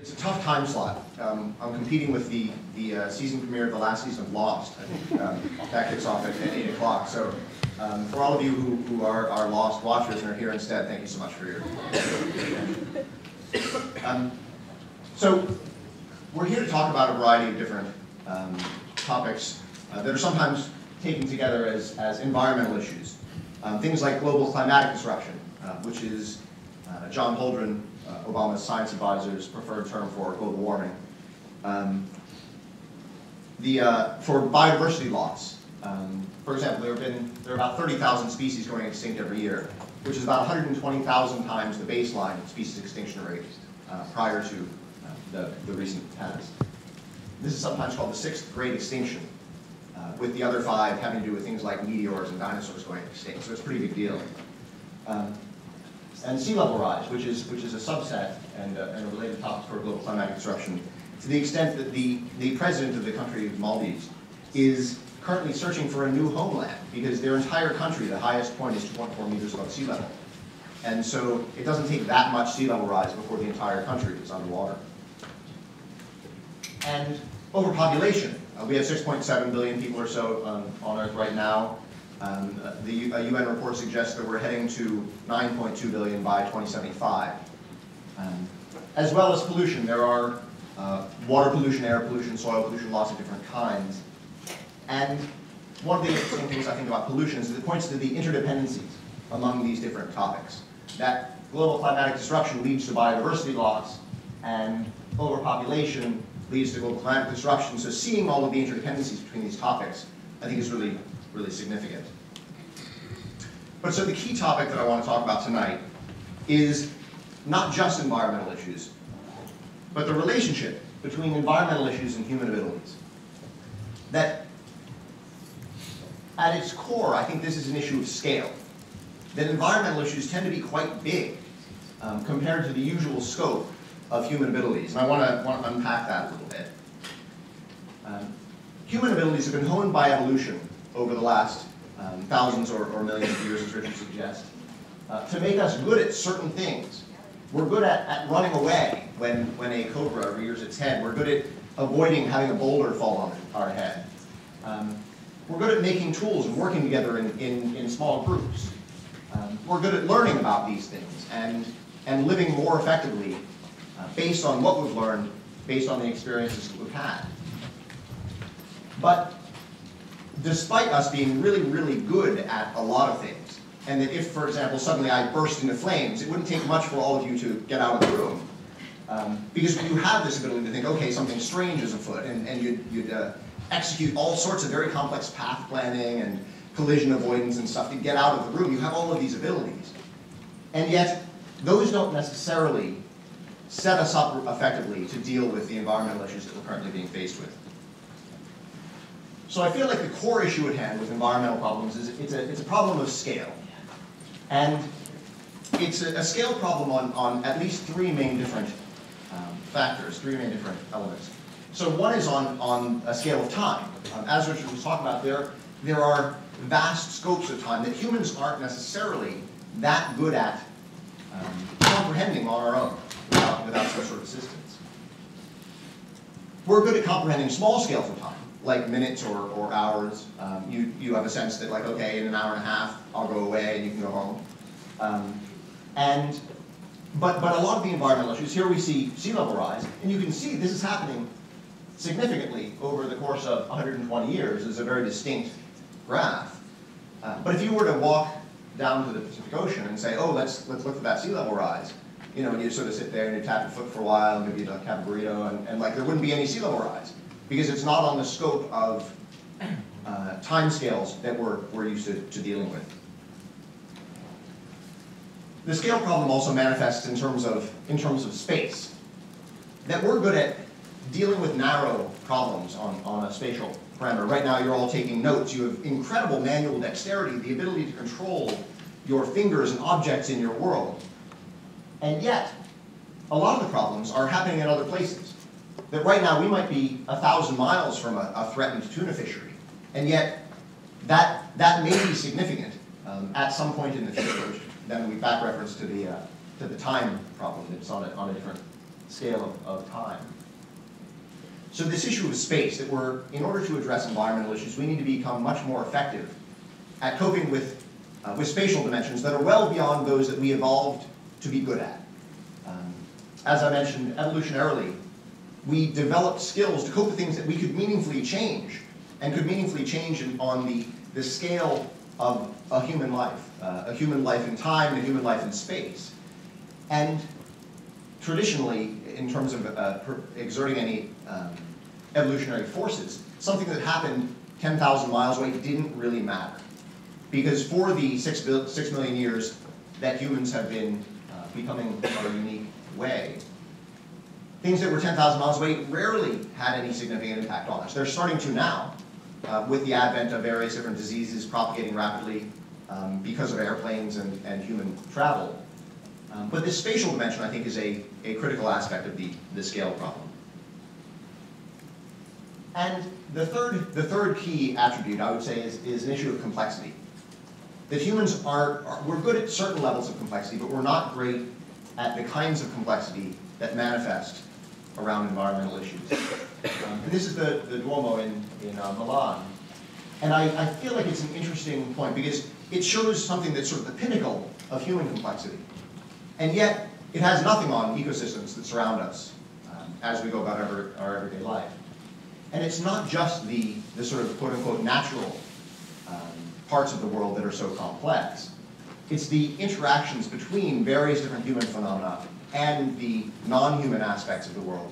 It's a tough time slot. I'm competing with the season premiere of the last season of Lost. I think that kicks off at 8 o'clock. So for all of you who are Lost watchers and are here instead, thank you so much for your so we're here to talk about a variety of different topics that are sometimes taken together as environmental issues. Things like global climatic disruption, which is John Holdren, Obama's science advisor's preferred term for global warming. For biodiversity loss, for example, there are about 30,000 species going extinct every year, which is about 120,000 times the baseline species extinction rate prior to the recent past. This is sometimes called the sixth great extinction, with the other five having to do with things like meteors and dinosaurs going extinct. So it's a pretty big deal. And sea level rise, which is a subset and a related topic for global climatic disruption, to the extent that the president of the country of Maldives is currently searching for a new homeland because their entire country, the highest point is 2.4 meters above sea level. And so it doesn't take that much sea level rise before the entire country is underwater. And overpopulation. We have 6.7 billion people or so on Earth right now. The UN report suggests that we're heading to 9.2 billion by 2075. As well as pollution, there are water pollution, air pollution, soil pollution, lots of different kinds. And one of the interesting things I think about pollution is that it points to the interdependencies among these different topics. That global climatic disruption leads to biodiversity loss, and overpopulation leads to global climatic disruption. So seeing all of the interdependencies between these topics, I think is really, really significant. But so the key topic that I want to talk about tonight is not just environmental issues, but the relationship between environmental issues and human abilities. That at its core, I think this is an issue of scale. That environmental issues tend to be quite big compared to the usual scope of human abilities. And I want to unpack that a little bit. Human abilities have been honed by evolution over the last thousands or millions of years, as Richard suggests, to make us good at certain things. We're good at running away when a cobra rears its head. We're good at avoiding having a boulder fall on our head. We're good at making tools and working together in small groups. We're good at learning about these things and living more effectively based on what we've learned, based on the experiences that we've had. But despite us being really, really good at a lot of things, and that if, for example, suddenly I burst into flames, it wouldn't take much for all of you to get out of the room. Because you have this ability to think, okay, something strange is afoot, and you'd execute all sorts of very complex path planning and collision avoidance and stuff to get out of the room. You have all of these abilities. And yet, those don't necessarily set us up effectively to deal with the environmental issues that we're currently being faced with. So I feel like the core issue at hand with environmental problems is it's a problem of scale. And it's a scale problem on at least three main different factors, three main different elements. So one is on a scale of time. As Richard was talking about, there are vast scopes of time that humans aren't necessarily that good at comprehending on our own without some sort of assistance. We're good at comprehending small scales of time, like minutes or hours. You have a sense that, like, okay, in an hour and a half, I'll go away and you can go home. But a lot of the environmental issues, here we see sea level rise, and you can see this is happening significantly over the course of 120 years. It's a very distinct graph. But if you were to walk down to the Pacific Ocean and say, oh, let's look for that sea level rise, you know, and you sort of sit there and you tap your foot for a while, and maybe you'd have a burrito, and like there wouldn't be any sea level rise because it's not on the scope of time scales that we're used to dealing with. The scale problem also manifests in terms of space. That we're good at dealing with narrow problems on a spatial parameter. Right now, you're all taking notes. You have incredible manual dexterity, the ability to control your fingers and objects in your world. And yet, a lot of the problems are happening in other places. That right now, we might be 1,000 miles from a threatened tuna fishery. And yet, that may be significant at some point in the future. Then we back reference to the time problem that's on a different scale of time. So this issue of space, that in order to address environmental issues, we need to become much more effective at coping with spatial dimensions that are well beyond those that we evolved to be good at. As I mentioned, evolutionarily, we developed skills to cope with things that we could meaningfully change, and could meaningfully change on the scale of a human life in time and a human life in space. And traditionally, in terms of exerting any evolutionary forces, something that happened 10,000 miles away didn't really matter. Because for the 6 million years that humans have been becoming our unique way, things that were 10,000 miles away rarely had any significant impact on us. They're starting to now, with the advent of various different diseases propagating rapidly because of airplanes and human travel. But this spatial dimension, I think, is a critical aspect of the scale problem. And the third key attribute, I would say, is an issue of complexity. That humans we're good at certain levels of complexity, but we're not great at the kinds of complexity that manifest around environmental issues. And this is the Duomo in Milan. And I feel like it's an interesting point because it shows something that's sort of the pinnacle of human complexity. And yet, it has nothing on ecosystems that surround us as we go about our everyday life. And it's not just the sort of quote-unquote natural parts of the world that are so complex. It's the interactions between various different human phenomena and the non-human aspects of the world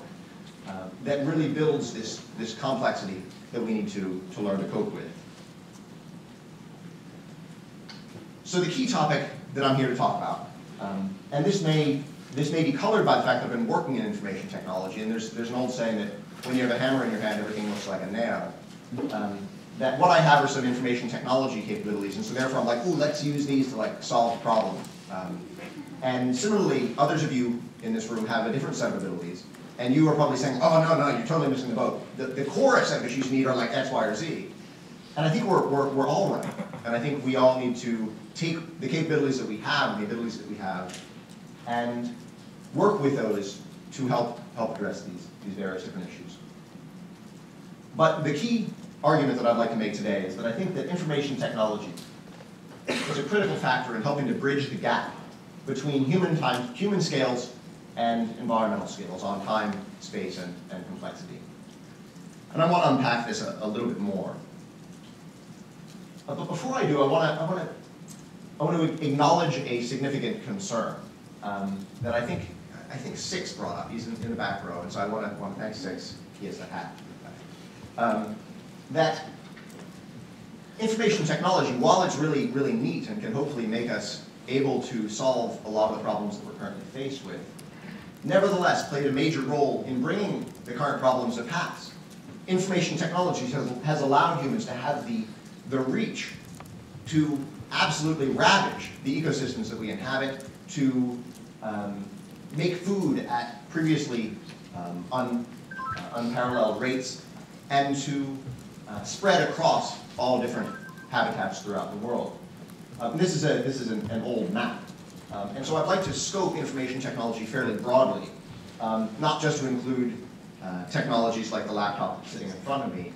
that really builds this complexity that we need to learn to cope with. So the key topic that I'm here to talk about, and this may be colored by the fact that I've been working in information technology, and there's an old saying that when you have a hammer in your hand, everything looks like a nail. That what I have are some information technology capabilities, and so therefore I'm like, ooh, let's use these to like solve the problem. And similarly, others of you in this room have a different set of abilities, and you are probably saying, oh, no, you're totally missing the boat. The core set of issues you need are like X, Y, or Z. And I think we're all right, and I think we all need to take the capabilities that we have and the abilities that we have and work with those to help address these various different issues. But the key argument that I'd like to make today is that I think that information technology is a critical factor in helping to bridge the gap between human scales and environmental scales on time, space, and complexity. And I want to unpack this a little bit more. But before I do, I want to acknowledge a significant concern that I think Six brought up. He's in the back row, and so I want to thank Six. He has the hat. That information technology, while it's really, really neat and can hopefully make us able to solve a lot of the problems that we're currently faced with, nevertheless played a major role in bringing the current problems to pass. Information technology has allowed humans to have the reach to absolutely ravage the ecosystems that we inhabit, to make food at previously unparalleled rates, and to spread across all different habitats throughout the world. This is an old map. And so I'd like to scope information technology fairly broadly, not just to include technologies like the laptop sitting in front of me,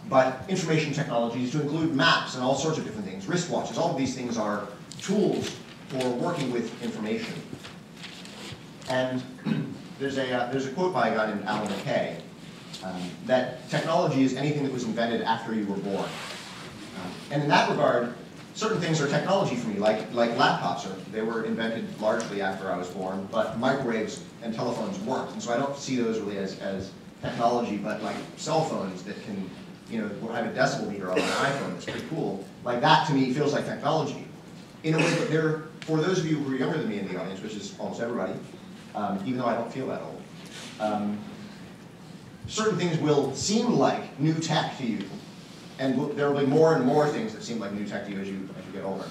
but information technologies to include maps and all sorts of different things, wristwatches. All of these things are tools for working with information. And there's a quote by a guy named Alan McKay, that technology is anything that was invented after you were born. And in that regard, certain things are technology for me, like laptops. They were invented largely after I was born, but microwaves and telephones weren't. And so I don't see those really as technology, but like cell phones that can, have a decibel meter on an iPhone. That's pretty cool. Like that to me feels like technology. In a way that for those of you who are younger than me in the audience, which is almost everybody, even though I don't feel that old, certain things will seem like new tech to you, and there will be more and more things that seem like new tech to you as you get older.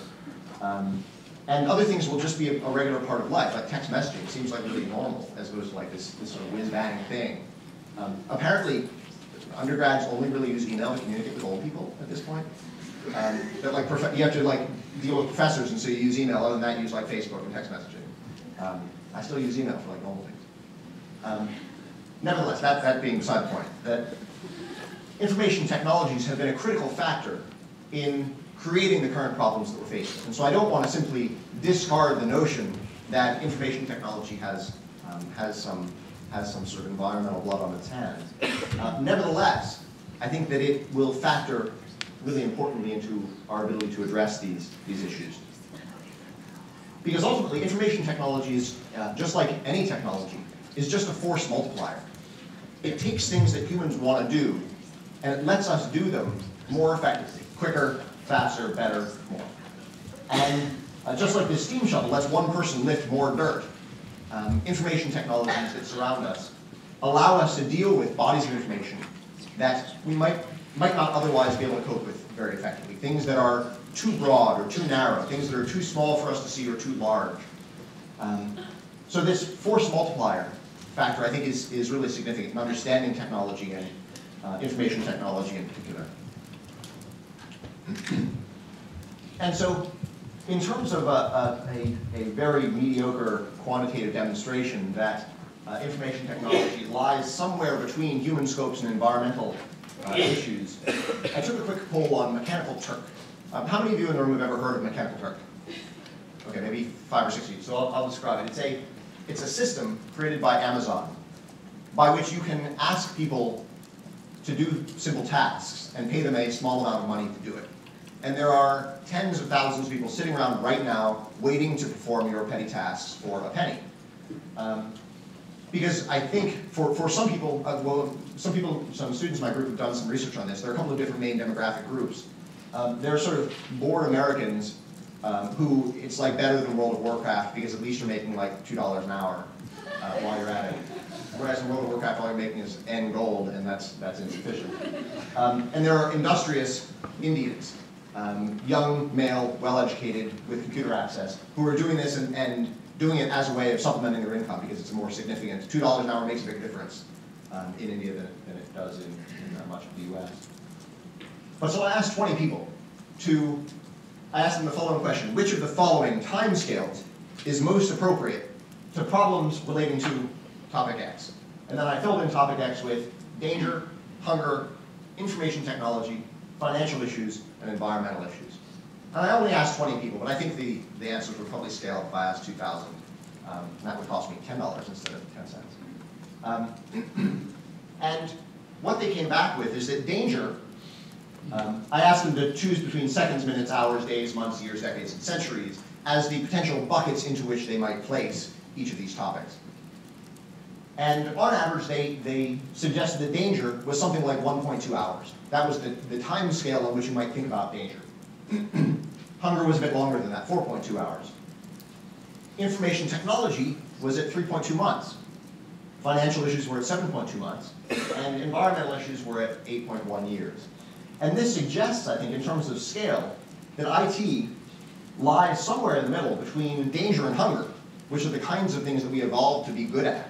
And other things will just be a regular part of life, like text messaging seems like really normal, as opposed to like this sort of whiz-bang thing. Apparently, undergrads only really use email to communicate with old people at this point. That like you have to like deal with professors, and so you use email. Other than that, you use like Facebook and text messaging. I still use email for like normal things. Nevertheless, that being beside the point, that information technologies have been a critical factor in creating the current problems that we're faced with. And so I don't want to simply discard the notion that information technology has some sort of environmental blood on its hands. Nevertheless, I think that it will factor really importantly into our ability to address these issues. Because ultimately, information technology is, just like any technology, is just a force multiplier. It takes things that humans want to do, and it lets us do them more effectively, quicker, faster, better, more. And just like this steam shuttle lets one person lift more dirt, information technologies that surround us allow us to deal with bodies of information that we might not otherwise be able to cope with very effectively. Things that are too broad or too narrow, things that are too small for us to see or too large. So this force multiplier factor, I think, is really significant in understanding technology and information technology in particular. And so, in terms of a very mediocre quantitative demonstration that information technology lies somewhere between human scopes and environmental issues, I took a quick poll on Mechanical Turk. How many of you in the room have ever heard of Mechanical Turk? Okay, maybe 5 or 6 of you, so I'll describe it. It's a system created by Amazon by which you can ask people to do simple tasks and pay them a small amount of money to do it. And there are tens of thousands of people sitting around right now waiting to perform your petty tasks for a penny. Because I think for some people, some students in my group have done some research on this. There are a couple of different main demographic groups. There are sort of bored Americans who it's like better than World of Warcraft because at least you're making like $2 an hour while you're at it. Whereas in World of Warcraft, all you're making is N gold, and that's insufficient. And there are industrious Indians, young, male, well-educated, with computer access, who are doing this and doing it as a way of supplementing their income because it's a more significant. $2 an hour makes a big difference in India than it does in much of the US. But so I asked 20 people I asked them the following question: which of the following timescales is most appropriate to problems relating to topic X? And then I filled in topic X with danger, hunger, information technology, financial issues, and environmental issues. And I only asked 20 people, but I think the answers would probably scale up if I asked 2,000. And that would cost me $10 instead of 10 cents. And what they came back with is that danger, I asked them to choose between seconds, minutes, hours, days, months, years, decades, and centuries as the potential buckets into which they might place each of these topics. And on average, they suggested that danger was something like 1.2 hours. That was the time scale on which you might think about danger. Hunger was a bit longer than that, 4.2 hours. Information technology was at 3.2 months. Financial issues were at 7.2 months. And environmental issues were at 8.1 years. And this suggests, I think, in terms of scale, that IT lies somewhere in the middle between danger and hunger, which are the kinds of things that we evolved to be good at,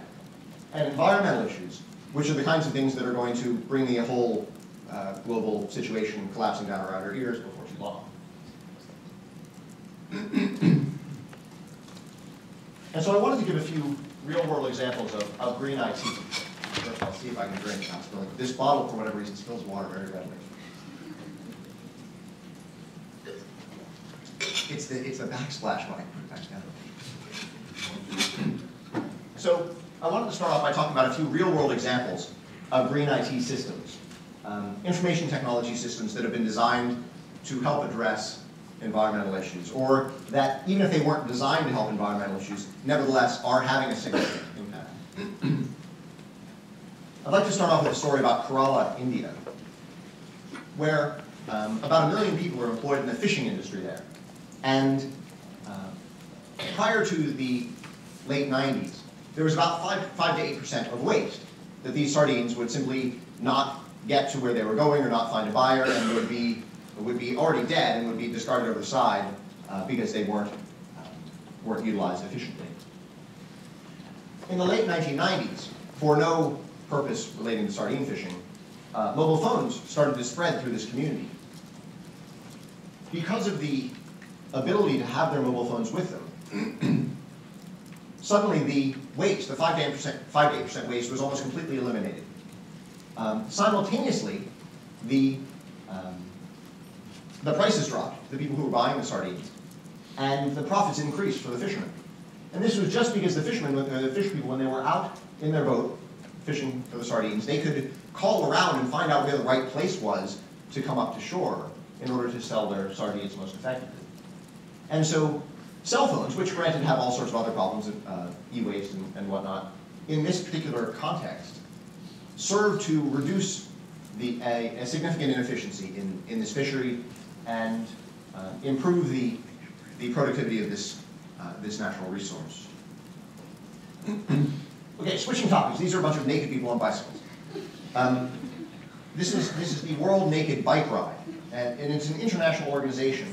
and environmental issues, which are the kinds of things that are going to bring the whole global situation collapsing down around our ears before too long. And so I wanted to give a few real-world examples of green IT. First, I'll see if I can drink. I'm spilling. This bottle, for whatever reason, spills water very readily. It's the backsplash when I put it back together. So I wanted to start off by talking about a few real-world examples of green IT systems, information technology systems that have been designed to help address environmental issues, or that even if they weren't designed to help environmental issues, nevertheless are having a significant impact. I'd like to start off with a story about Kerala, India, where about 1 million people are employed in the fishing industry there. And prior to the late 90s, there was about 5 to 8% of waste, that these sardines would simply not get to where they were going or not find a buyer and would be already dead and would be discarded over the side because they weren't utilized efficiently. In the late 1990s, for no purpose relating to sardine fishing, mobile phones started to spread through this community. Because of the ability to have their mobile phones with them, suddenly the waste, the 5 to 8% waste, was almost completely eliminated. Simultaneously, the prices dropped, the people who were buying the sardines, and the profits increased for the fishermen. And this was just because the fishermen, the fish people, when they were out in their boat fishing for the sardines, they could call around and find out where the right place was to come up to shore in order to sell their sardines most effectively. And so cell phones, which granted have all sorts of other problems, e-waste and whatnot, in this particular context, serve to reduce a significant inefficiency in this fishery and improve the productivity of this natural resource. Okay, switching topics. These are a bunch of naked people on bicycles. This is the World Naked Bike Ride, and it's an international organization,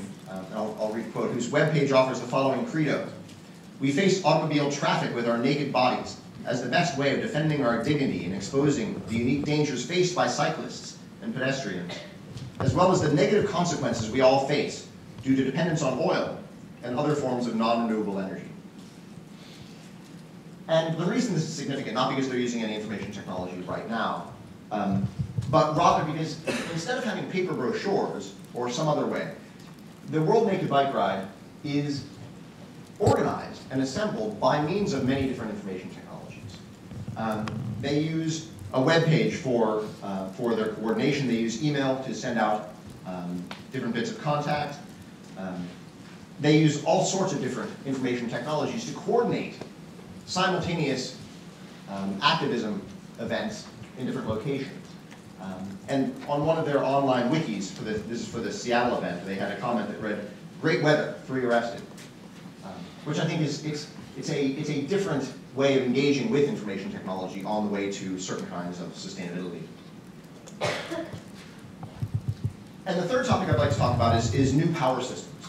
I'll read a quote, whose webpage offers the following credo: "We face automobile traffic with our naked bodies as the best way of defending our dignity and exposing the unique dangers faced by cyclists and pedestrians, as well as the negative consequences we all face due to dependence on oil and other forms of non-renewable energy." And the reason this is significant, not because they're using any information technology right now, but rather because instead of having paper brochures or some other way, the World Naked Bike Ride is organized and assembled by means of many different information technologies. They use a web page for their coordination. They use email to send out different bits of contact. They use all sorts of different information technologies to coordinate simultaneous activism events in different locations. And on one of their online wikis, this is for the Seattle event, they had a comment that read, "Great weather, 3 arrested," which I think it's a different way of engaging with information technology on the way to certain kinds of sustainability. And the third topic I'd like to talk about is new power systems.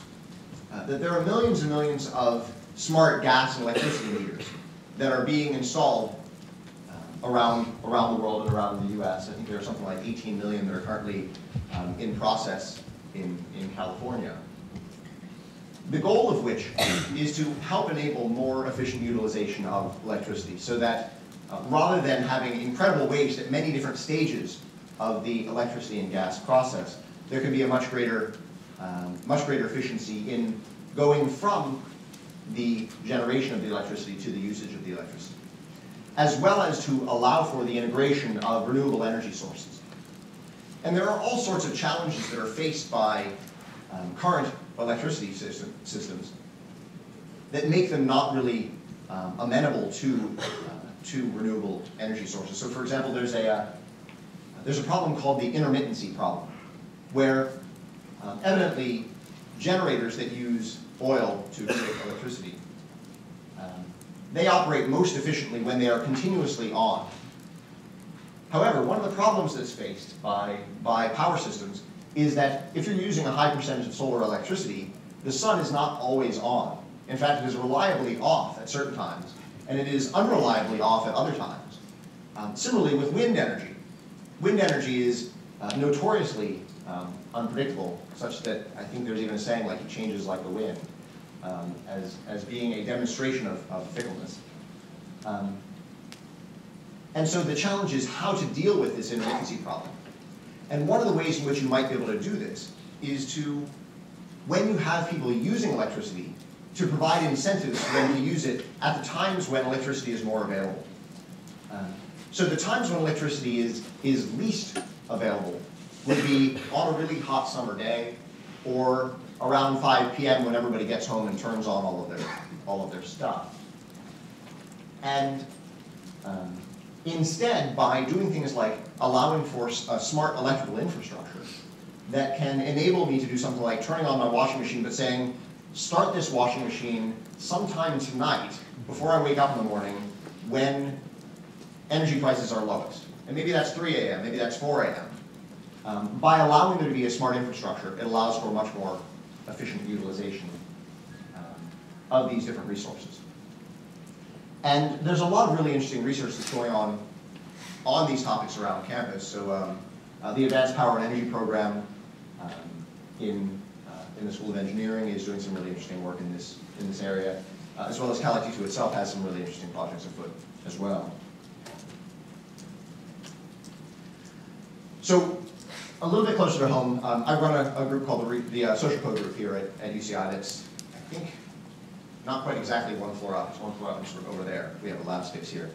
That there are millions and millions of smart gas and electricity meters that are being installed around the world and around the US. I think there are something like 18 million that are currently in process in California. The goal of which is to help enable more efficient utilization of electricity so that rather than having incredible waste at many different stages of the electricity and gas process, there can be a much greater efficiency in going from the generation of the electricity to the usage of the electricity, as well as to allow for the integration of renewable energy sources. And there are all sorts of challenges that are faced by current electricity systems that make them not really amenable to renewable energy sources. So, for example, there's a problem called the intermittency problem, where evidently generators that use oil to create electricity, they operate most efficiently when they are continuously on. However, one of the problems that's faced by power systems is that if you're using a high percentage of solar electricity, the sun is not always on. In fact, it is reliably off at certain times, and it is unreliably off at other times. Similarly with wind energy. Wind energy is notoriously unpredictable, such that I think there's even a saying like it changes like the wind, as being a demonstration of fickleness. And so the challenge is how to deal with this intermittency problem. And one of the ways in which you might be able to do this is to, when you have people using electricity, to provide incentives for them to use it at the times when electricity is more available. So the times when electricity is least available would be on a really hot summer day, or around 5 p.m. when everybody gets home and turns on all of their stuff. And instead, by doing things like allowing for a smart electrical infrastructure that can enable me to do something like turning on my washing machine, but saying, start this washing machine sometime tonight before I wake up in the morning when energy prices are lowest. And maybe that's 3 a.m., maybe that's 4 a.m. By allowing there to be a smart infrastructure, it allows for much more efficient utilization of these different resources. And there's a lot of really interesting research that's going on these topics around campus. So the Advanced Power and Energy program in the School of Engineering is doing some really interesting work in this area. as well as Cal IT2 itself has some really interesting projects afoot as well. So, a little bit closer to home, I run a group called the Social Code Group here at UCI that's, I think, not quite exactly one floor up. It's one floor up and sort of over there. We have a lab space here.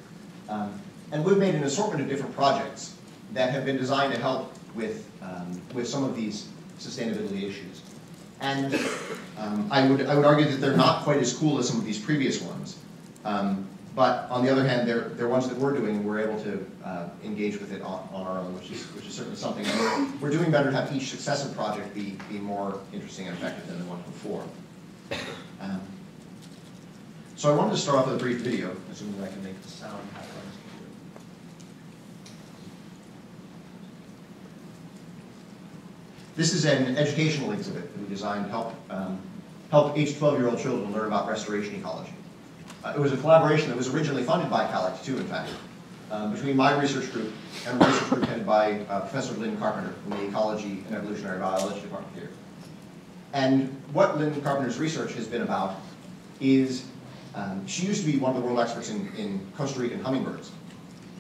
And we've made an assortment of different projects that have been designed to help with some of these sustainability issues. And I would argue that they're not quite as cool as some of these previous ones. But on the other hand, they're ones that we're doing, and we're able to engage with it on our own, which is certainly something. And we're doing better to have each successive project be more interesting and effective than the one before. So I wanted to start off with a brief video, assuming I can make the sound happen. This is an educational exhibit that we designed to help 8 to 12-year-old children learn about restoration ecology. It was a collaboration that was originally funded by Cal IT2, in fact, between my research group and a research group headed by Professor Lynn Carpenter from the Ecology and Evolutionary Biology Department here. And what Lynn Carpenter's research has been about is, she used to be one of the world experts in Costa Rican hummingbirds.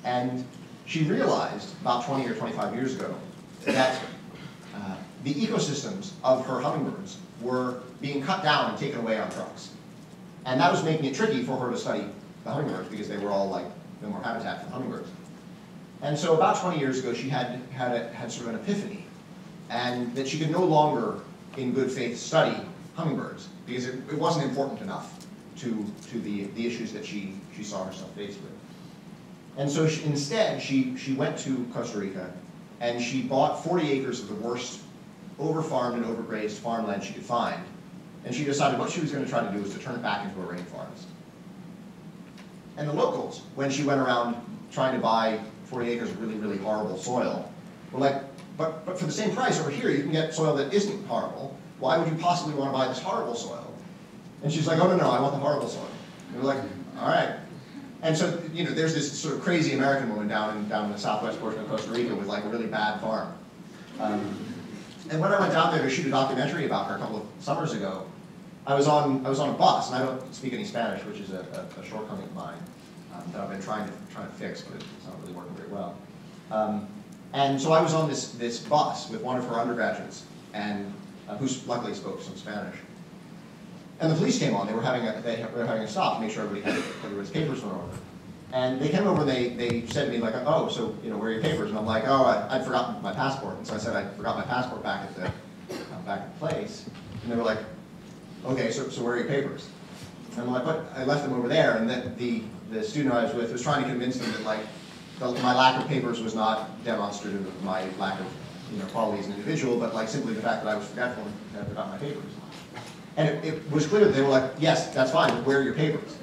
And she realized about 20 or 25 years ago that the ecosystems of her hummingbirds were being cut down and taken away on trucks. And that was making it tricky for her to study the hummingbirds because they were all like no more habitat for hummingbirds. And so about 20 years ago, she had sort of an epiphany, and that she could no longer, in good faith, study hummingbirds because it wasn't important enough to the issues that she saw herself faced with. And so instead, she went to Costa Rica and she bought 40 acres of the worst over-farmed and overgrazed farmland she could find. And she decided what she was going to try to do was to turn it back into a rainforest. And the locals, when she went around trying to buy 40 acres of really, really horrible soil, were like, but for the same price over here, you can get soil that isn't horrible. Why would you possibly want to buy this horrible soil? And she's like, oh, no, I want the horrible soil. And we're like, all right. And so, there's this sort of crazy American woman down in the southwest portion of Costa Rica with like a really bad farm. And when I went down there to shoot a documentary about her a couple of summers ago, I was on a bus, and I don't speak any Spanish, which is a shortcoming of mine that I've been trying to fix, but it's not really working very well. And so I was on this bus with one of her undergraduates, and who luckily spoke some Spanish. And the police came on. They were having a stop to make sure everybody's papers were in order. And they came over and they said to me like, oh, so where are your papers? And I'm like, oh, I'd forgotten my passport. And so I said I forgot my passport back at the place. And they were like, okay, so where are your papers? And I'm like, but I left them over there. And the student I was with was trying to convince them that like my lack of papers was not demonstrative of my lack of quality as an individual, but like simply the fact that I was forgetful and had forgotten my papers. And it was clear that they were like, yes, that's fine, but where are your papers?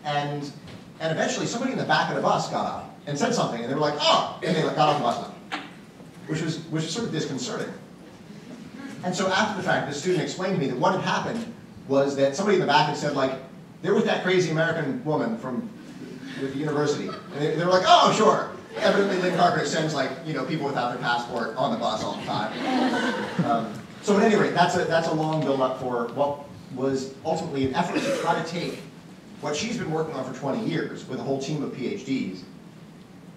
And eventually somebody in the back of the bus got up and said something, and they were like, oh, and they got off the bus now, which was sort of disconcerting. And so after the fact, the student explained to me that what had happened was that somebody in the back had said like, they're with that crazy American woman with the university. And they were like, oh, sure. Evidently Lynn Carpenter sends like, people without their passport on the bus all the time. So at any rate, that's a long build-up for what was ultimately an effort to try to take what she's been working on for 20 years with a whole team of PhDs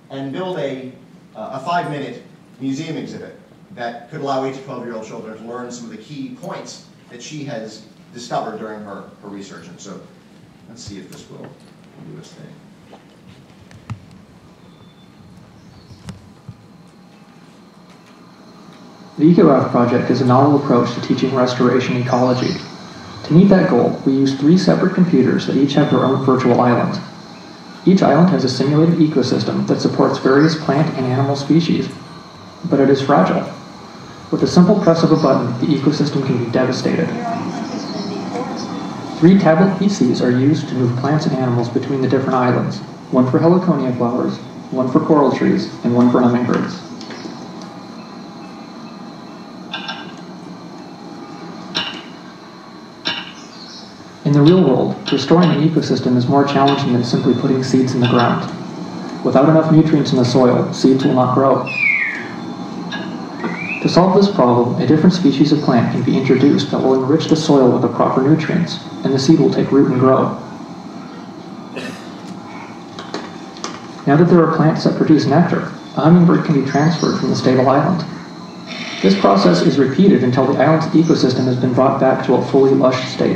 and build a 5-minute museum exhibit that could allow 8 to 12-year-old children to learn some of the key points that she has discovered during her research. And so let's see if this will do its thing. The EcoRef project is a novel approach to teaching restoration ecology. To meet that goal, we use 3 separate computers that each have their own virtual island. Each island has a simulated ecosystem that supports various plant and animal species, but it is fragile. With a simple press of a button, the ecosystem can be devastated. 3 tablet PCs are used to move plants and animals between the different islands, one for heliconia flowers, one for coral trees, and one for hummingbirds. In the real world, restoring an ecosystem is more challenging than simply putting seeds in the ground. Without enough nutrients in the soil, seeds will not grow. To solve this problem, a different species of plant can be introduced that will enrich the soil with the proper nutrients, and the seed will take root and grow. Now that there are plants that produce nectar, a hummingbird can be transferred from the stable island. This process is repeated until the island's ecosystem has been brought back to a fully lush state.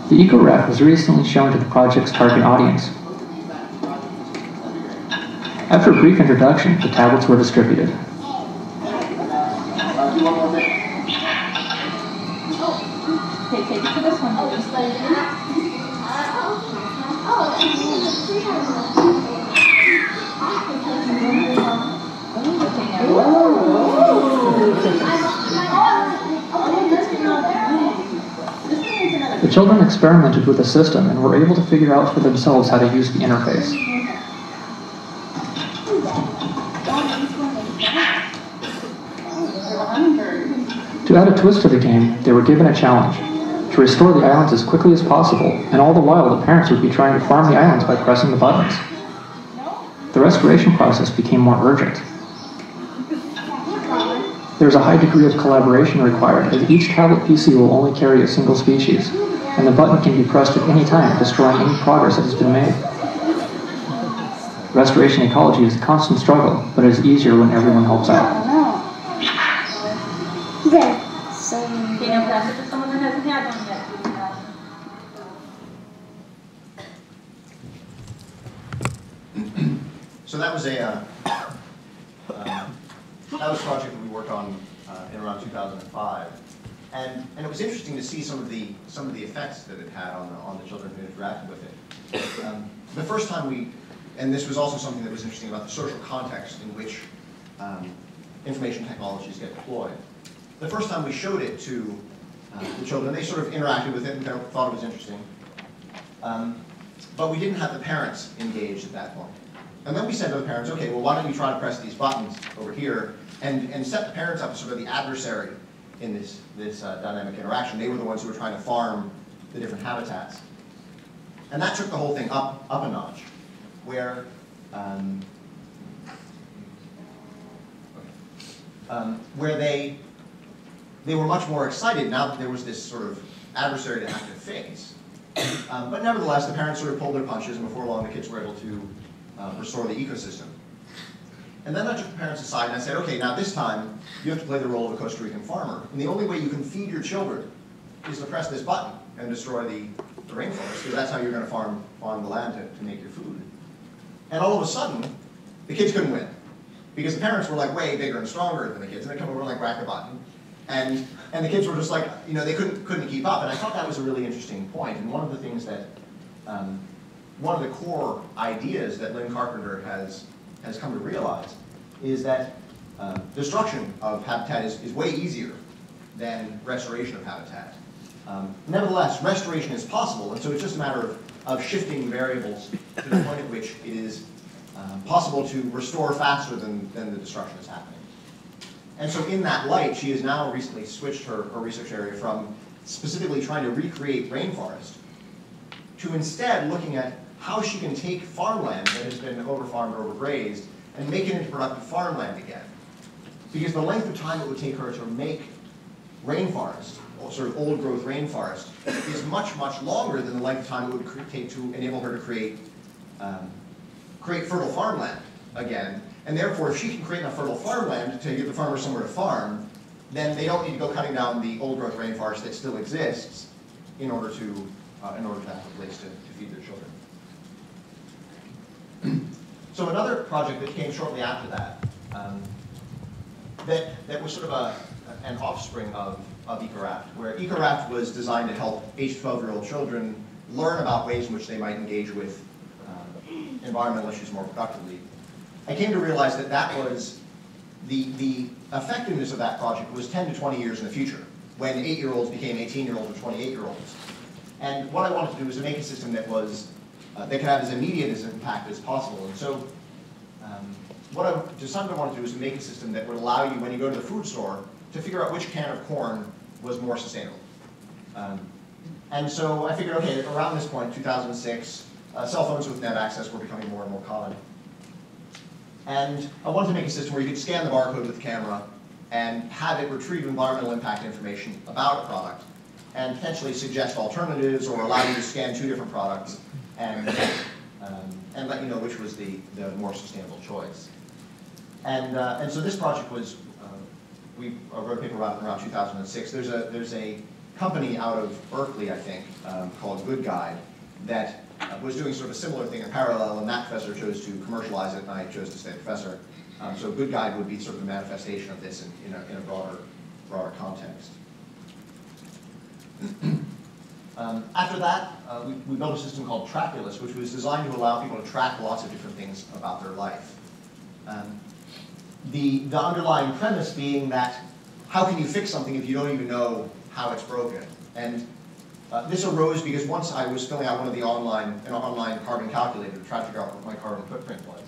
The eco-raft was recently shown to the project's target audience. After a brief introduction, the tablets were distributed. Okay, take it to this one. The children experimented with the system and were able to figure out for themselves how to use the interface. To add a twist to the game, they were given a challenge: to restore the islands as quickly as possible, and all the while the parents would be trying to farm the islands by pressing the buttons. The restoration process became more urgent. There is a high degree of collaboration required, as each tablet PC will only carry a single species, and the button can be pressed at any time, destroying any progress that has been made. Restoration ecology is a constant struggle, but it is easier when everyone helps out. Can you pass it to someone that hasn't had one yet? So that was a project that we worked on in around 2005, and it was interesting to see some of the effects that it had on the children who interacted with it. The first time and this was also something that was interesting about the social context in which information technologies get deployed. The first time we showed it to the children, they sort of interacted with it and thought it was interesting, but we didn't have the parents engaged at that point. And then we said to the parents, okay, well, why don't you try to press these buttons over here and set the parents up as sort of the adversary in this dynamic interaction. They were the ones who were trying to farm the different habitats. And that took the whole thing up a notch, where they were much more excited now that there was this sort of adversary to have to face. But nevertheless, the parents sort of pulled their punches, and before long the kids were able to restore the ecosystem. And then I took the parents aside and I said, okay, now this time you have to play the role of a Costa Rican farmer. And the only way you can feed your children is to press this button and destroy the rainforest, because that's how you're going to farm the land to make your food. And all of a sudden, the kids couldn't win, because the parents were like way bigger and stronger than the kids, and they come over and like whack a button. And the kids were just like, you know, they couldn't keep up. And I thought that was a really interesting point. And one of the things that, one of the core ideas that Lynn Carpenter has come to realize is that destruction of habitat is way easier than restoration of habitat. Nevertheless, restoration is possible, and so it's just a matter of shifting variables to the point at which it is possible to restore faster than the destruction is happening. And so in that light, she has now recently switched her research area from specifically trying to recreate rainforest to instead looking at how she can take farmland that has been overfarmed or overgrazed and make it into productive farmland again. Because the length of time it would take her to make rainforest, or sort of old growth rainforest, is much, much longer than the length of time it would take to enable her to create fertile farmland again. And therefore, if she can create enough fertile farmland to give the farmers somewhere to farm, then they don't need to go cutting down the old growth rainforest that still exists in order to have a place to feed their children. So another project that came shortly after that, that was sort of an offspring of EcoRaft, where EcoRaft was designed to help 8 to 12-year-old children learn about ways in which they might engage with environmental issues more productively. I came to realize that was the effectiveness of that project was 10 to 20 years in the future, when 8-year-olds became 18-year-olds or 28-year-olds. And what I wanted to do was to make a system that was that could have as immediate as impact as possible. And so what I decided I wanted to do was to make a system that would allow you, when you go to the food store, to figure out which can of corn was more sustainable. And so I figured, okay, around this point, 2006, cell phones with net access were becoming more and more common. And I wanted to make a system where you could scan the barcode with the camera and have it retrieve environmental impact information about a product and potentially suggest alternatives or allow you to scan 2 different products and let you know which was the more sustainable choice. And so this project was, we wrote a paper about it around 2006. There's a company out of Berkeley, I think, called Good Guide that was doing sort of a similar thing in parallel, and that professor chose to commercialize it, and I chose to stay professor. So Good Guide would be sort of a manifestation of this in a broader context. After that, we built a system called Trackulus, which was designed to allow people to track lots of different things about their life. The underlying premise being that how can you fix something if you don't even know how it's broken? And this arose because once I was filling out one of the online carbon calculator to try to figure out what my carbon footprint was.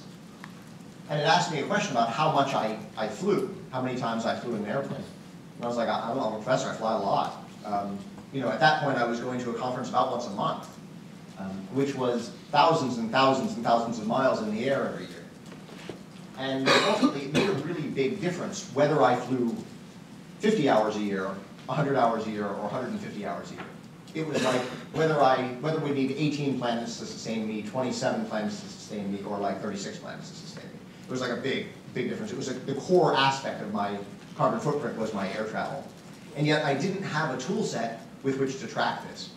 And it asked me a question about how much I flew, how many times I flew in an airplane. And I was like, I'm a professor, I fly a lot. At that point I was going to a conference about once a month, which was thousands and thousands and thousands of miles in the air every year. And ultimately it made a really big difference whether I flew 50 hours a year, 100 hours a year, or 150 hours a year. It was like whether we need 18 planets to sustain me, 27 planets to sustain me, or like 36 planets to sustain me. It was like a big difference. It was the core aspect of my carbon footprint was my air travel. And yet I didn't have a tool set with which to track this.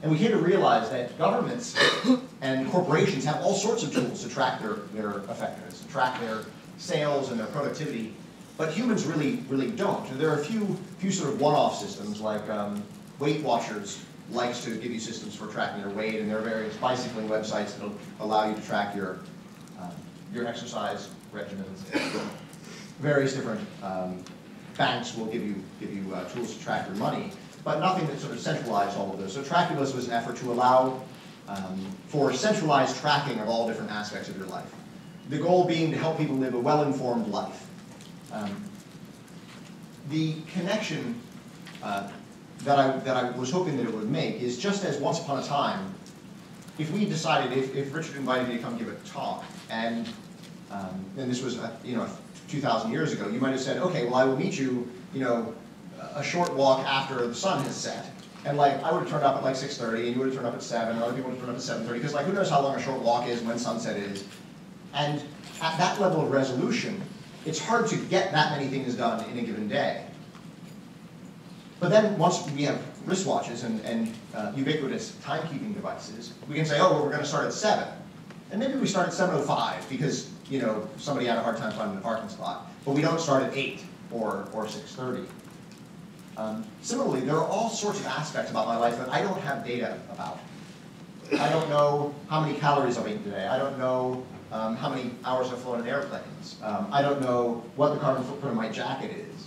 And we came to realize that governments and corporations have all sorts of tools to track their effectiveness, to track their sales and their productivity, but humans really don't. There are a few sort of one-off systems, like Weight Watchers likes to give you systems for tracking your weight, and there are various bicycling websites that will allow you to track your exercise regimens. Various different banks will give you tools to track your money, but nothing that sort of centralized all of those. So Trackulus was an effort to allow for centralized tracking of all different aspects of your life. The goal being to help people live a well-informed life. The connection that I was hoping that it would make is just as once upon a time, if we decided, if Richard invited me to come give a talk, and this was 2,000 years ago, you might have said, okay, well I will meet you, a short walk after the sun has set, and like I would have turned up at like 6:30, and you would have turned up at 7, and other people would have turned up at 7:30, because like who knows how long a short walk is, when sunset is, and at that level of resolution, it's hard to get that many things done in a given day. But then once we have wristwatches and ubiquitous timekeeping devices, we can say, oh, well, we're going to start at 7. And maybe we start at 7:05 because somebody had a hard time finding a parking spot. But we don't start at 8 or 6:30. Similarly, there are all sorts of aspects about my life that I don't have data about. I don't know how many calories I've eaten today. I don't know how many hours I've flown in airplanes. I don't know what the carbon footprint of my jacket is.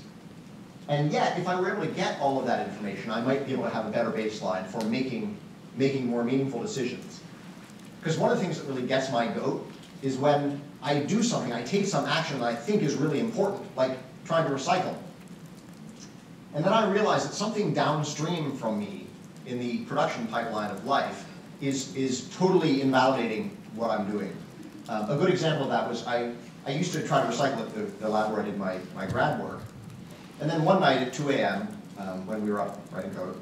And yet, if I were able to get all of that information, I might be able to have a better baseline for making more meaningful decisions. Because one of the things that really gets my goat is when I do something, I take some action that I think is really important, like trying to recycle. And then I realize that something downstream from me in the production pipeline of life is totally invalidating what I'm doing. A good example of that was I used to try to recycle at the lab where I did my grad work. And then one night at 2 a.m., when we were up writing code,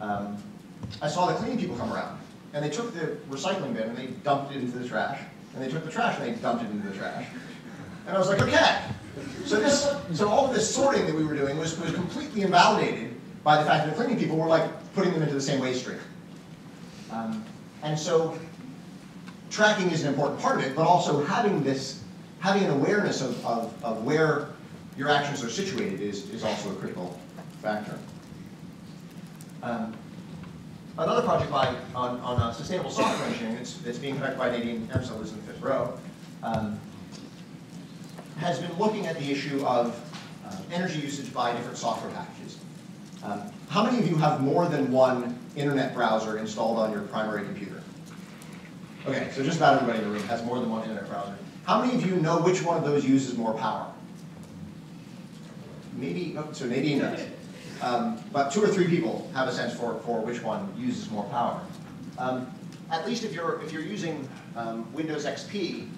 I saw the cleaning people come around. And they took the recycling bin and they dumped it into the trash. And they took the trash and they dumped it into the trash. And I was like, okay. So all of this sorting that we were doing was completely invalidated by the fact that the cleaning people were like putting them into the same waste stream. And so tracking is an important part of it, but also having an awareness of where your actions are situated is also a critical factor. Another project on sustainable software engineering that's being conducted by Nadine Emerson, who's in the 5th row, has been looking at the issue of energy usage by different software packages. How many of you have more than one internet browser installed on your primary computer? Okay, so just about everybody in the room has more than one internet browser. How many of you know which one of those uses more power? So Nadine does. But 2 or 3 people have a sense for which one uses more power. At least if you're using Windows XP,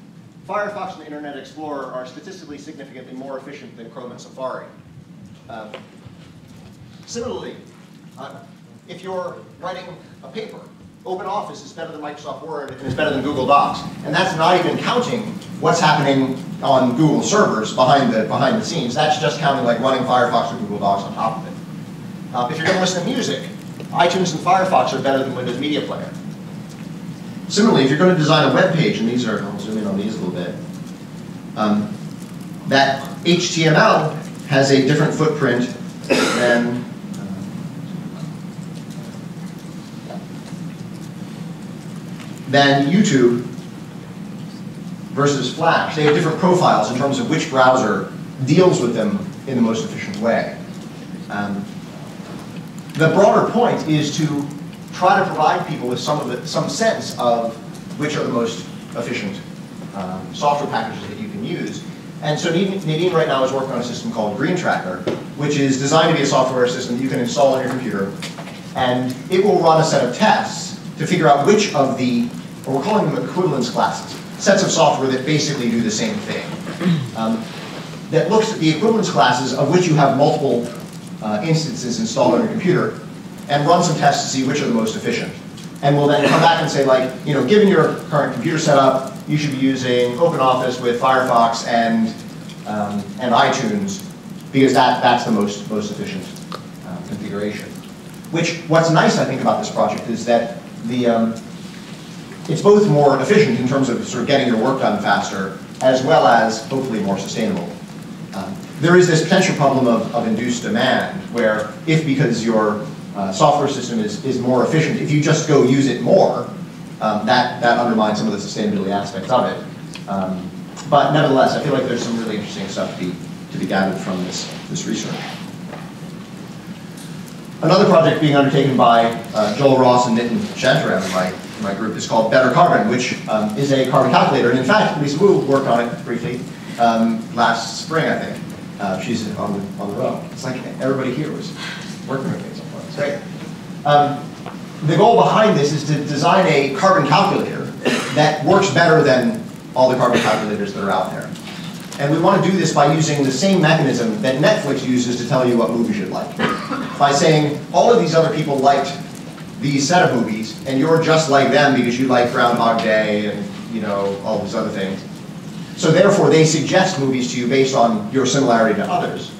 Firefox and Internet Explorer are statistically significantly more efficient than Chrome and Safari. Similarly, if you're writing a paper, OpenOffice is better than Microsoft Word and is better than Google Docs. And that's not even counting what's happening on Google servers behind the scenes. That's just counting like running Firefox or Google Docs on top of it. If you're going to listen to music, iTunes and Firefox are better than Windows Media Player. Similarly, if you're going to design a web page, and these are, I'll zoom in on these a little bit, that HTML has a different footprint than YouTube versus Flash. They have different profiles in terms of which browser deals with them in the most efficient way. The broader point is to try to provide people with some sense of which are the most efficient software packages that you can use. And so Nadine right now is working on a system called Green Tracker, which is designed to be a software system that you can install on your computer, and it will run a set of tests to figure out which of the, or we're calling them equivalence classes, sets of software that basically do the same thing. That looks at the equivalence classes of which you have multiple instances installed on your computer, and run some tests to see which are the most efficient. And we'll then come back and say, like, you know, given your current computer setup, you should be using OpenOffice with Firefox and iTunes, because that's the most efficient configuration. What's nice, I think, about this project is that it's both more efficient in terms of sort of getting your work done faster, as well as hopefully more sustainable. There is this potential problem of induced demand, where if because your software system is more efficient, if you just go use it more, that undermines some of the sustainability aspects of it. But nevertheless, I feel like there's some really interesting stuff to be gathered from this research. Another project being undertaken by Joel Ross and Nitin Shantaram in my group is called Better Carbon, which is a carbon calculator. And in fact, Lisa Wu worked on it briefly last spring, I think. She's on the row. It's like everybody here was working with me at some point. It's great. The goal behind this is to design a carbon calculator that works better than all the carbon calculators that are out there. And we want to do this by using the same mechanism that Netflix uses to tell you what movies you'd like. By saying, all of these other people liked these set of movies, and you're just like them because you like Groundhog Day and, you know, all these other things. So therefore, they suggest movies to you based on your similarity to others.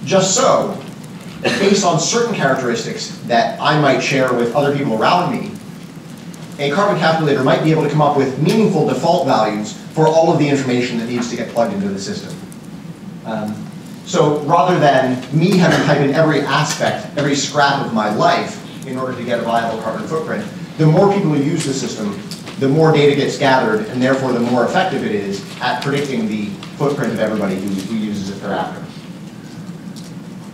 Just so, based on certain characteristics that I might share with other people around me, a carbon calculator might be able to come up with meaningful default values for all of the information that needs to get plugged into the system. So rather than me having to type in every aspect, every scrap of my life in order to get a viable carbon footprint, the more people who use the system, the more data gets gathered, and therefore the more effective it is at predicting the footprint of everybody who uses it thereafter.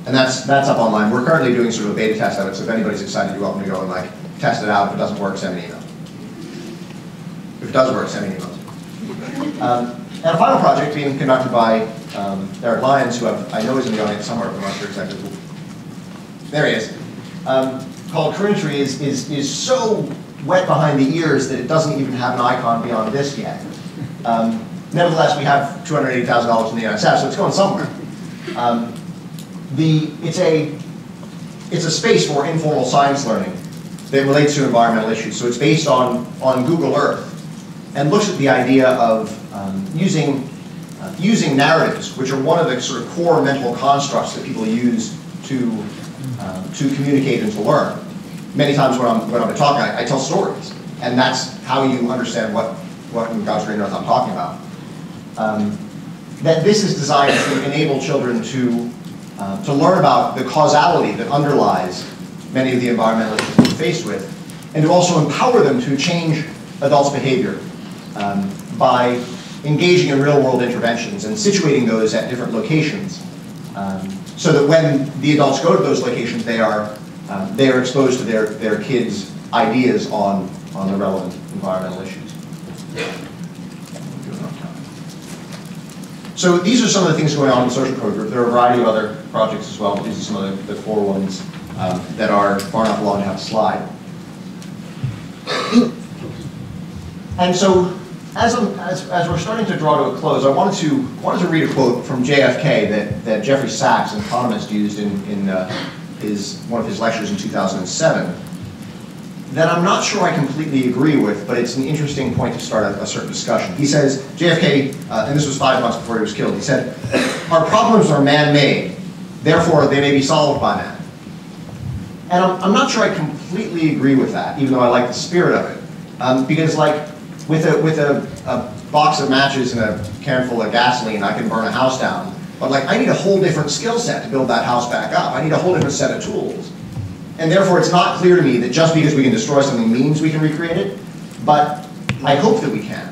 And that's up online. We're currently doing sort of a beta test of it, so if anybody's excited, you're welcome to go and like test it out. If it doesn't work, send me an email. If it does work, send me an email. And a final project being conducted by Eric Lyons, who I know is in the audience somewhere, but I'm not sure exactly who. There he is. Called Carinotree is so wet behind the ears that it doesn't even have an icon beyond this yet. Nevertheless, we have $280,000 in the NSF, so it's going somewhere. It's a space for informal science learning that relates to environmental issues. So it's based on Google Earth and looks at the idea of using narratives, which are one of the sort of core mental constructs that people use to communicate and to learn. Many times when I'm talking, I tell stories, and that's how you understand what in God's green earth I'm talking about. That this is designed to enable children to learn about the causality that underlies many of the environmental issues we're faced with, and to also empower them to change adults' behavior by engaging in real-world interventions and situating those at different locations, so that when the adults go to those locations, they are exposed to their kids' ideas on the relevant environmental issues. So these are some of the things going on in the Social Code Group. There are a variety of other projects as well, but these are some of the core ones that are far enough along to have a slide. And so as we're starting to draw to a close, I wanted to read a quote from JFK that Jeffrey Sachs, an economist, used in one of his lectures in 2007. That I'm not sure I completely agree with, but it's an interesting point to start a certain discussion. He says, JFK, and this was 5 months before he was killed, he said, "Our problems are man-made, therefore they may be solved by man." And I'm not sure I completely agree with that, even though I like the spirit of it. Because like, with a box of matches and a can full of gasoline, I can burn a house down. But like, I need a whole different skill set to build that house back up. I need a whole different set of tools. And therefore, it's not clear to me that just because we can destroy something means we can recreate it, but I hope that we can.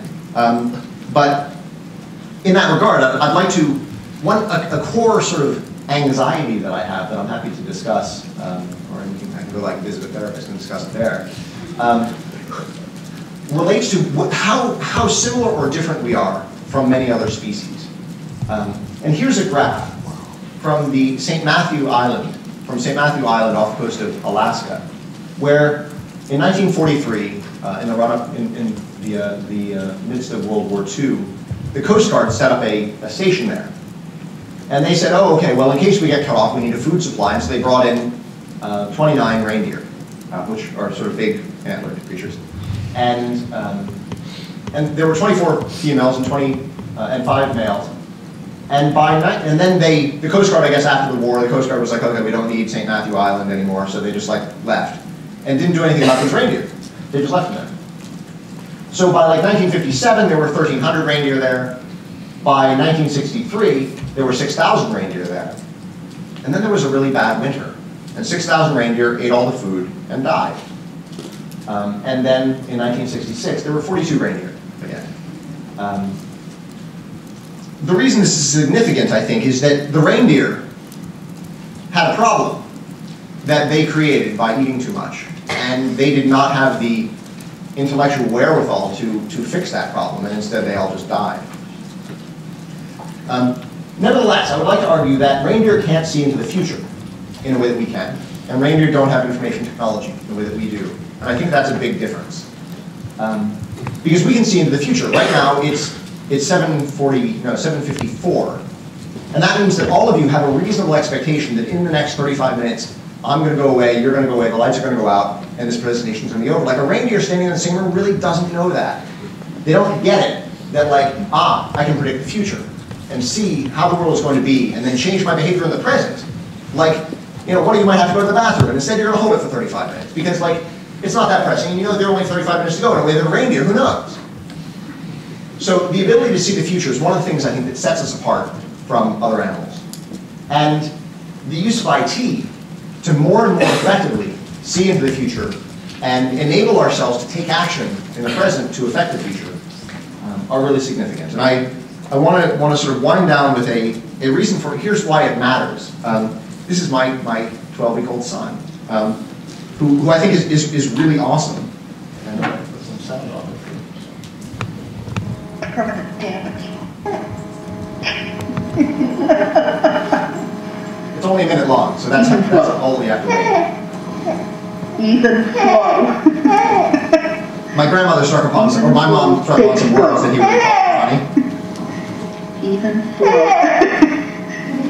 But in that regard, I'd like to, a core sort of anxiety that I have that I'm happy to discuss, or I can go like visit a therapist and discuss it there, relates to how similar or different we are from many other species. And here's a graph from the St. Matthew Island off the coast of Alaska, where in 1943, in the run-up in the midst of World War II, the Coast Guard set up a station there. And they said, oh, okay, well, in case we get cut off, we need a food supply. And so they brought in 29 reindeer, which are sort of big antlered creatures. And there were 24 females and 5 males. And then the Coast Guard, I guess after the war, the Coast Guard was like, okay, we don't need St. Matthew Island anymore, so they just like left. And didn't do anything about these reindeer. They just left them there. So by like 1957, there were 1,300 reindeer there. By 1963, there were 6,000 reindeer there. And then there was a really bad winter. And 6,000 reindeer ate all the food and died. And then in 1966, there were 42 reindeer again. The reason this is significant, I think, is that the reindeer had a problem that they created by eating too much. And they did not have the intellectual wherewithal to fix that problem, and instead they all just died. Nevertheless, I would like to argue that reindeer can't see into the future in a way that we can, and reindeer don't have information technology in the way that we do. And I think that's a big difference. Because we can see into the future. Right now, it's 7:54. And that means that all of you have a reasonable expectation that in the next 35 minutes, I'm going to go away, you're going to go away, the lights are going to go out, and this presentation is going to be over. Like a reindeer standing in the same room really doesn't know that. They don't get it, that like, I can predict the future and see how the world is going to be and then change my behavior in the present. Like, one of you might have to go to the bathroom, and instead you're going to hold it for 35 minutes because like, it's not that pressing, and you know there are only 35 minutes to go, in a way that a reindeer, who knows? So the ability to see the future is one of the things I think that sets us apart from other animals. And the use of IT to more and more effectively see into the future and enable ourselves to take action in the present to affect the future are really significant. And I want to sort of wind down with a reason for, here's why it matters. This is my 12-week-old son, who I think is really awesome. And I'll put some sound on it. Permanent damage. It's only a minute long, so that's all we have to wait. Even flow. My grandmother struck upon some, or my mom struck upon some words that he would find funny. Even flow.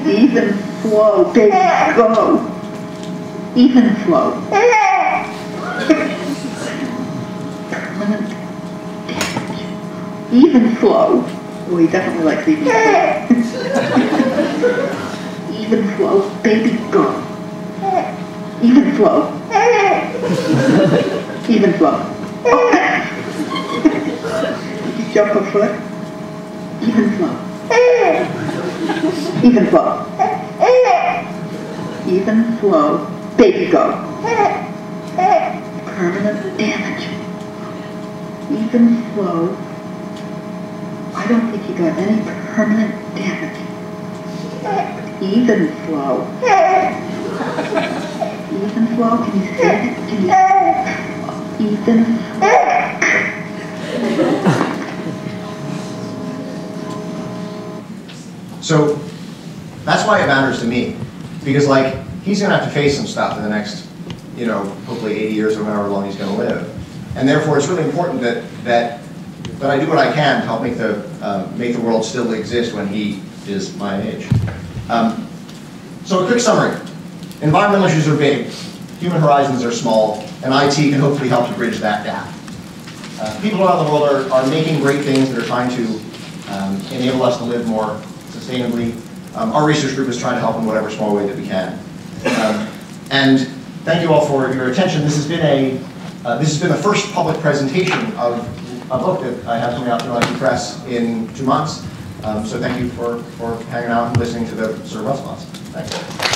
Even flow, baby, go. Even flow. Permanent damage. Even flow. Oh, he definitely likes even flow. Even flow, baby, go. Even flow. Even flow. Oh. Did you jump a foot? Even flow. Even flow. Even flow, baby, go. Permanent damage. Even flow. I don't think you got any permanent damage. Even flow. Even flow, can you say it? Can you? Even flow. So that's why it matters to me, because like he's going to have to face some stuff in the next, hopefully 80 years or however long he's going to live, and therefore it's really important that but I do what I can to help make the world still exist when he is my age. So a quick summary. Environmental issues are big, human horizons are small, and IT can hopefully help to bridge that gap. People around the world are making great things that are trying to enable us to live more sustainably. Our research group is trying to help in whatever small way that we can. And thank you all for your attention. This has been the first public presentation of a book that I have coming out through IT Press in 2 months. So thank you for hanging out and listening to the sort of response. Thank you.